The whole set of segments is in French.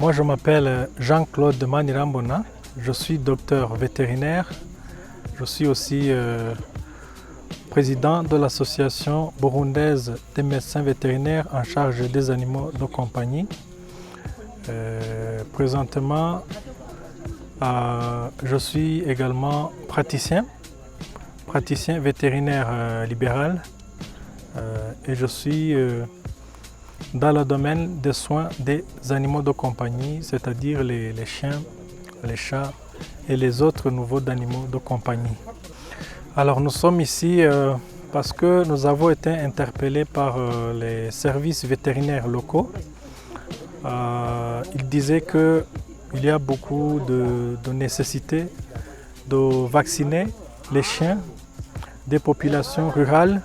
Moi, je m'appelle Jean-Claude Manirambona, je suis docteur vétérinaire. Je suis aussi président de l'association burundaise des médecins vétérinaires en charge des animaux de compagnie. Présentement, je suis également praticien vétérinaire libéral et je suis dans le domaine des soins des animaux de compagnie, c'est-à-dire les chiens, les chats et les autres nouveaux animaux de compagnie. Alors nous sommes ici parce que nous avons été interpellés par les services vétérinaires locaux. Ils disaient qu'il y a beaucoup de nécessité de vacciner les chiens des populations rurales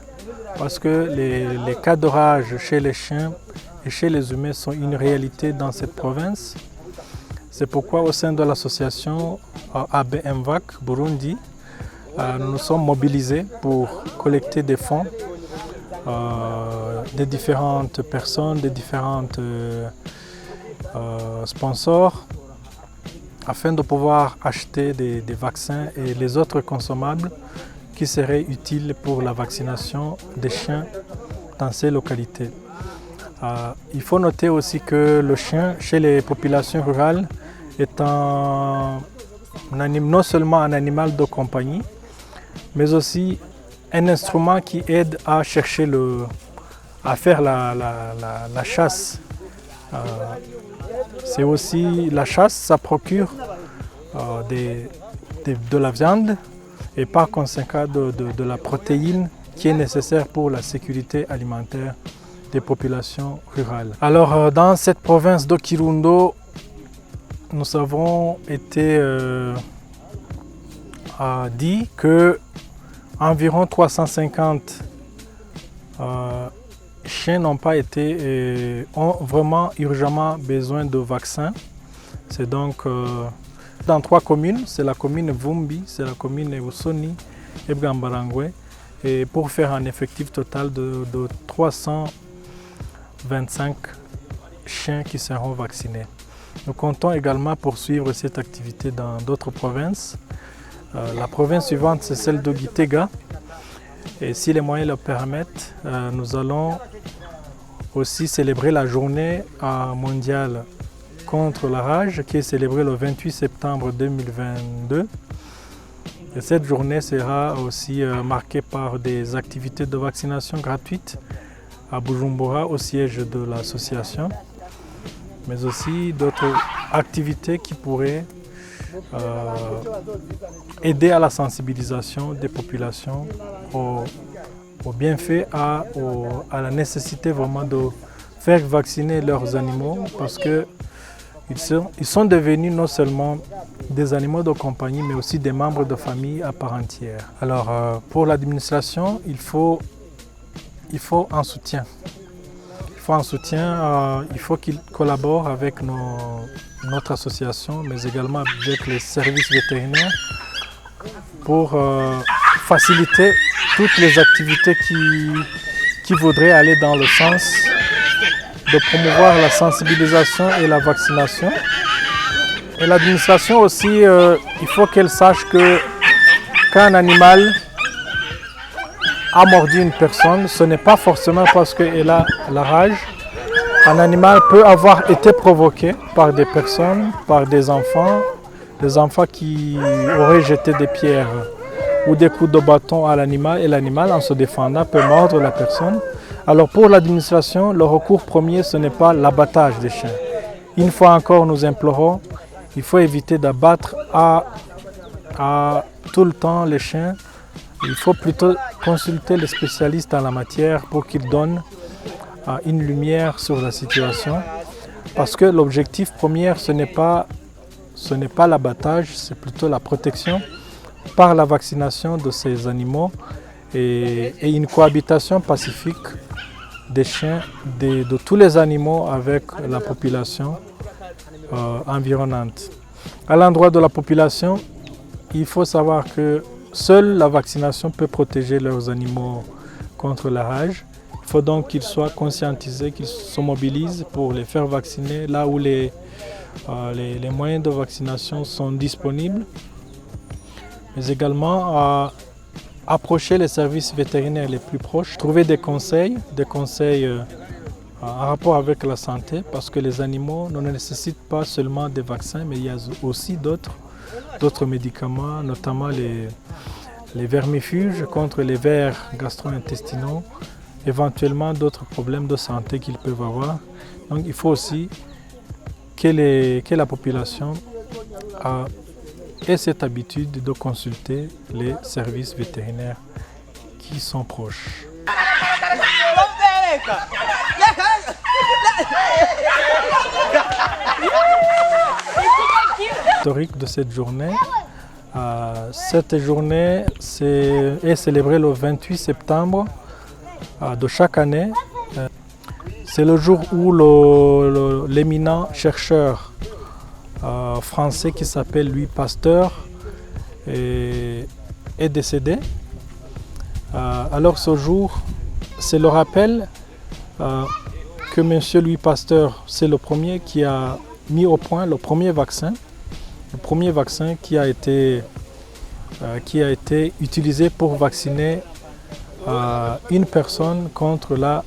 parce que les cas de rage chez les chiens et chez les humains sont une réalité dans cette province. C'est pourquoi au sein de l'association ABMVAC Burundi, nous nous sommes mobilisés pour collecter des fonds des différentes personnes, des différentes sponsors afin de pouvoir acheter des vaccins et les autres consommables qui seraient utiles pour la vaccination des chiens dans ces localités. Il faut noter aussi que le chien chez les populations rurales est non seulement un animal de compagnie, mais aussi un instrument qui aide à chercher à faire la chasse. C'est aussi la chasse, ça procure de la viande et par conséquent de la protéine qui est nécessaire pour la sécurité alimentaire des populations rurales. Alors dans cette province de Kirundo, nous avons été dit que environ 350 chiens n'ont pas été, ont vraiment urgemment besoin de vaccins. C'est donc dans 3 communes, c'est la commune Vumbi, c'est la commune Usoni et Bwambarangwe, et pour faire un effectif total de 325 chiens qui seront vaccinés. Nous comptons également poursuivre cette activité dans d'autres provinces. La province suivante, c'est celle de Gitega. Et si les moyens le permettent, nous allons aussi célébrer la journée mondiale contre la rage qui est célébrée le 28 septembre 2022. Et cette journée sera aussi marquée par des activités de vaccination gratuites à Bujumbura au siège de l'association, mais aussi d'autres activités qui pourraient aider à la sensibilisation des populations au bienfait, à la nécessité vraiment de faire vacciner leurs animaux parce qu'ils sont devenus non seulement des animaux de compagnie mais aussi des membres de famille à part entière. Alors pour l'administration, il faut un soutien. Il faut qu'ils collaborent avec notre association, mais également avec les services vétérinaires pour faciliter toutes les activités qui voudraient aller dans le sens de promouvoir la sensibilisation et la vaccination. Et l'administration aussi, il faut qu'elle sache que quand un animal a mordu une personne, ce n'est pas forcément parce qu'elle a la rage. Un animal peut avoir été provoqué par des personnes, par des enfants qui auraient jeté des pierres ou des coups de bâton à l'animal, et l'animal, en se défendant, peut mordre la personne. Alors pour l'administration, le recours premier, ce n'est pas l'abattage des chiens. Une fois encore, nous implorons, il faut éviter d'abattre à tout le temps les chiens. Il faut plutôt consulter les spécialistes en la matière pour qu'ils donnent une lumière sur la situation. Parce que l'objectif premier, ce n'est pas ce n'est pas l'abattage, c'est plutôt la protection par la vaccination de ces animaux et une cohabitation pacifique des chiens, de tous les animaux avec la population environnante. À l'endroit de la population, il faut savoir que seule la vaccination peut protéger leurs animaux contre la rage. Il faut donc qu'ils soient conscientisés, qu'ils se mobilisent pour les faire vacciner là où les moyens de vaccination sont disponibles, mais également à approcher les services vétérinaires les plus proches, trouver des conseils en rapport avec la santé, parce que les animaux ne nécessitent pas seulement des vaccins, mais il y a aussi d'autres médicaments, notamment les vermifuges contre les vers gastro-intestinaux, éventuellement d'autres problèmes de santé qu'ils peuvent avoir. Donc il faut aussi que la population ait cette habitude de consulter les services vétérinaires qui sont proches. L'historique de cette journée est célébrée le 28 septembre de chaque année. C'est le jour où l'éminent chercheur français qui s'appelle Louis Pasteur est décédé. Alors ce jour, c'est le rappel que M. Louis Pasteur, c'est le premier qui a mis au point le premier vaccin qui a été utilisé pour vacciner une personne contre la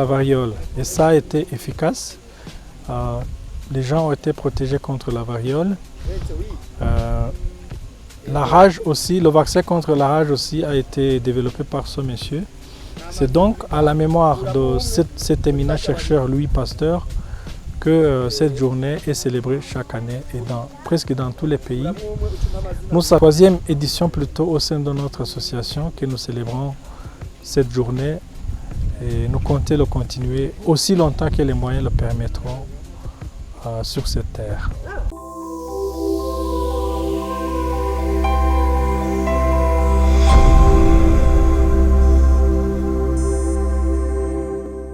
variole. Et ça a été efficace. Les gens ont été protégés contre la variole. La rage aussi, le vaccin contre la rage aussi a été développé par ce monsieur. C'est donc à la mémoire de cet éminent chercheur Louis Pasteur que cette journée est célébrée chaque année et presque dans tous les pays. Nous, c'est la troisième édition plutôt au sein de notre association que nous célébrons cette journée et nous comptons le continuer aussi longtemps que les moyens le permettront sur cette terre.